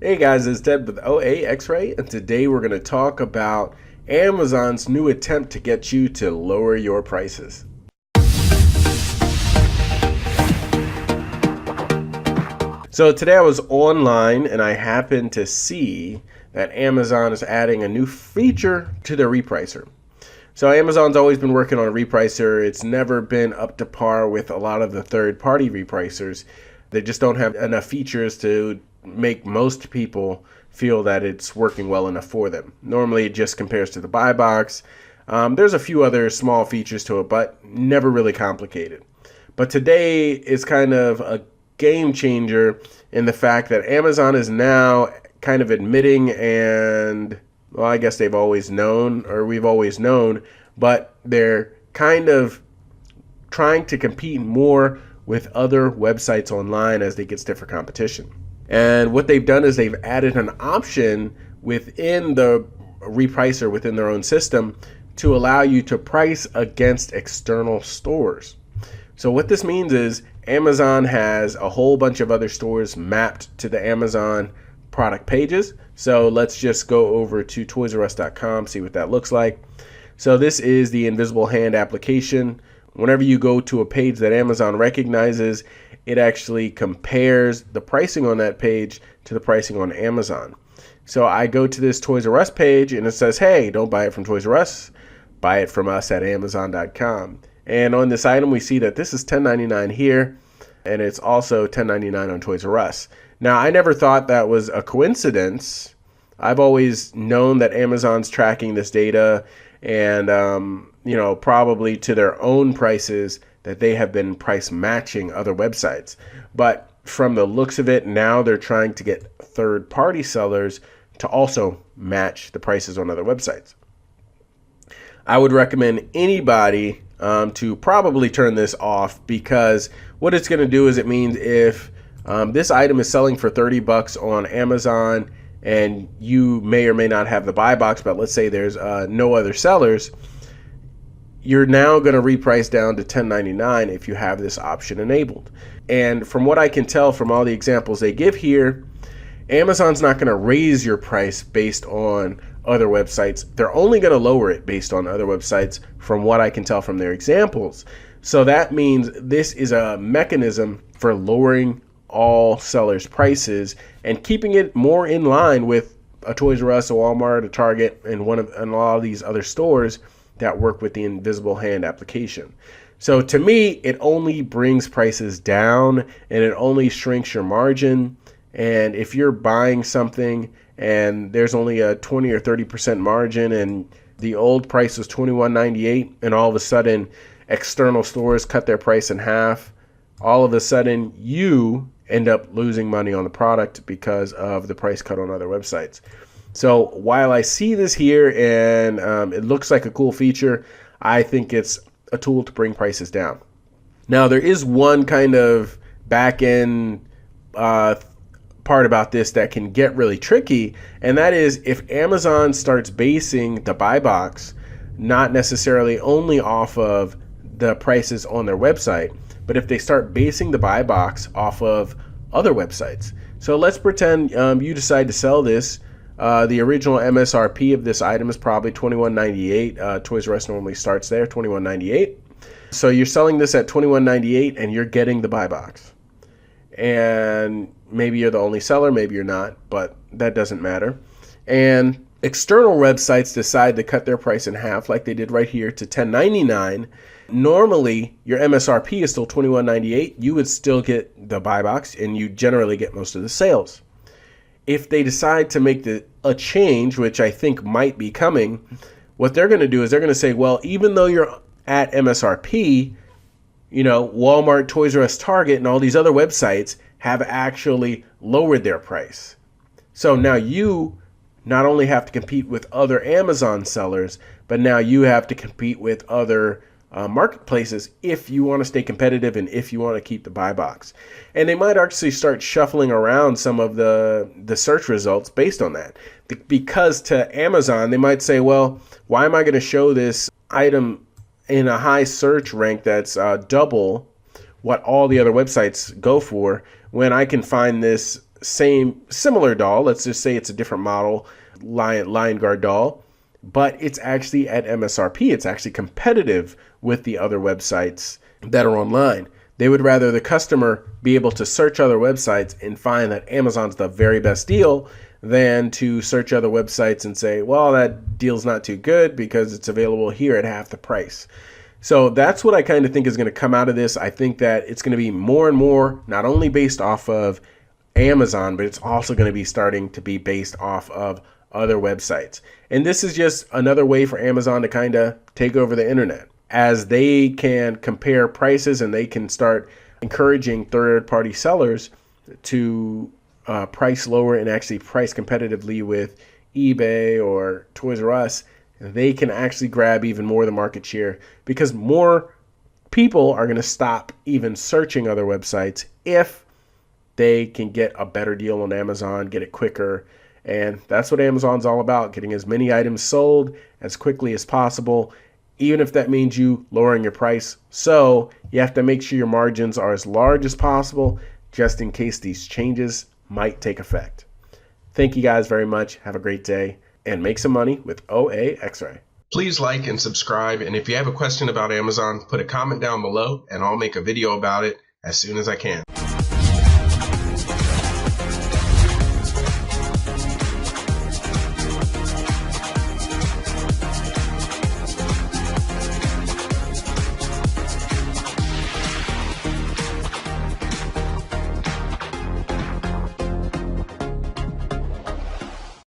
Hey guys, it's Ted with OAXRAY, and today we're going to talk about Amazon's new attempt to get you to lower your prices. So today I was online and I happened to see that Amazon is adding a new feature to their Repricer. So Amazon's always been working on a Repricer. It's never been up to par with a lot of the third-party repricers. They just don't have enough features to make most people feel that it's working well enough for them. Normally it just compares to the buy box. There's a few other small features to it, but never really complicated. But today is kind of a game changer in the fact that Amazon is now kind of admitting, and well, I guess they've always known, or we've always known, but they're kind of trying to compete more with other websites online as they get stiffer competition. And what they've done is they've added an option within the repricer within their own system to allow you to price against external stores. So what this means is Amazon has a whole bunch of other stores mapped to the Amazon product pages. So let's just go over to toysrus.com, see what that looks like. So this is the invisible hand application. Whenever you go to a page that Amazon recognizes, it actually compares the pricing on that page to the pricing on Amazon. So I go to this Toys R Us page and it says, hey, don't buy it from Toys R Us, buy it from us at amazon.com. And on this item, we see that this is $10.99 here, and it's also $10.99 on Toys R Us. Now, I never thought that was a coincidence. I've always known that Amazon's tracking this data and, probably to their own prices that they have been price matching other websites. But from the looks of it, now they're trying to get third-party sellers to also match the prices on other websites. I would recommend anybody to probably turn this off, because what it's going to do is it means if this item is selling for $30 on Amazon and you may or may not have the buy box, but let's say there's no other sellers, you're now going to reprice down to $10.99 if you have this option enabled. And from what I can tell from all the examples they give here, Amazon's not going to raise your price based on other websites. They're only going to lower it based on other websites from what I can tell from their examples. So that means this is a mechanism for lowering all sellers' prices and keeping it more in line with a Toys R Us, a Walmart, a Target, and a lot of these other stores that work with the invisible hand application. So to me, it only brings prices down and it only shrinks your margin. And if you're buying something and there's only a 20 or 30% margin and the old price was $21.98 and all of a sudden external stores cut their price in half, all of a sudden you end up losing money on the product because of the price cut on other websites. So while I see this here and it looks like a cool feature, I think it's a tool to bring prices down. Now there is one kind of back end part about this that can get really tricky, and that is if Amazon starts basing the buy box not necessarily only off of the prices on their website, but if they start basing the buy box off of other websites. So let's pretend you decide to sell this. The original MSRP of this item is probably $21.98. Toys R Us normally starts there, $21.98. So you're selling this at $21.98 and you're getting the buy box. And maybe you're the only seller, maybe you're not, but that doesn't matter. And external websites decide to cut their price in half like they did right here to $10.99. Normally, your MSRP is still $21.98. You would still get the buy box and you generally get most of the sales. If they decide to make a change, which I think might be coming, what they're going to do is they're going to say, well, even though you're at MSRP, Walmart, Toys R Us, Target, and all these other websites have actually lowered their price. So now you not only have to compete with other Amazon sellers, but now you have to compete with other marketplaces if you want to stay competitive and if you want to keep the buy box. And they might actually start shuffling around some of the search results based on that. Because to Amazon, they might say, well, why am I going to show this item in a high search rank that's double what all the other websites go for when I can find this similar doll. Let's just say it's a different model, Lion Guard doll, but it's actually at MSRP. It's actually competitive with the other websites that are online. They would rather the customer be able to search other websites and find that Amazon's the very best deal than to search other websites and say, well, that deal's not too good because it's available here at half the price. So that's what I kind of think is going to come out of this. I think that it's going to be more and more not only based off of Amazon, but it's also going to be starting to be based off of other websites. And this is just another way for Amazon to kind of take over the internet, as they can compare prices and they can start encouraging third-party sellers to price lower and actually price competitively with eBay or Toys R Us. They can actually grab even more of the market share because more people are going to stop even searching other websites if they can get a better deal on Amazon, get it quicker. And that's what Amazon's all about, getting as many items sold as quickly as possible, even if that means you lowering your price. So you have to make sure your margins are as large as possible just in case these changes might take effect. Thank you guys very much. Have a great day and make some money with OAXRAY. Please like and subscribe. And if you have a question about Amazon, put a comment down below and I'll make a video about it as soon as I can.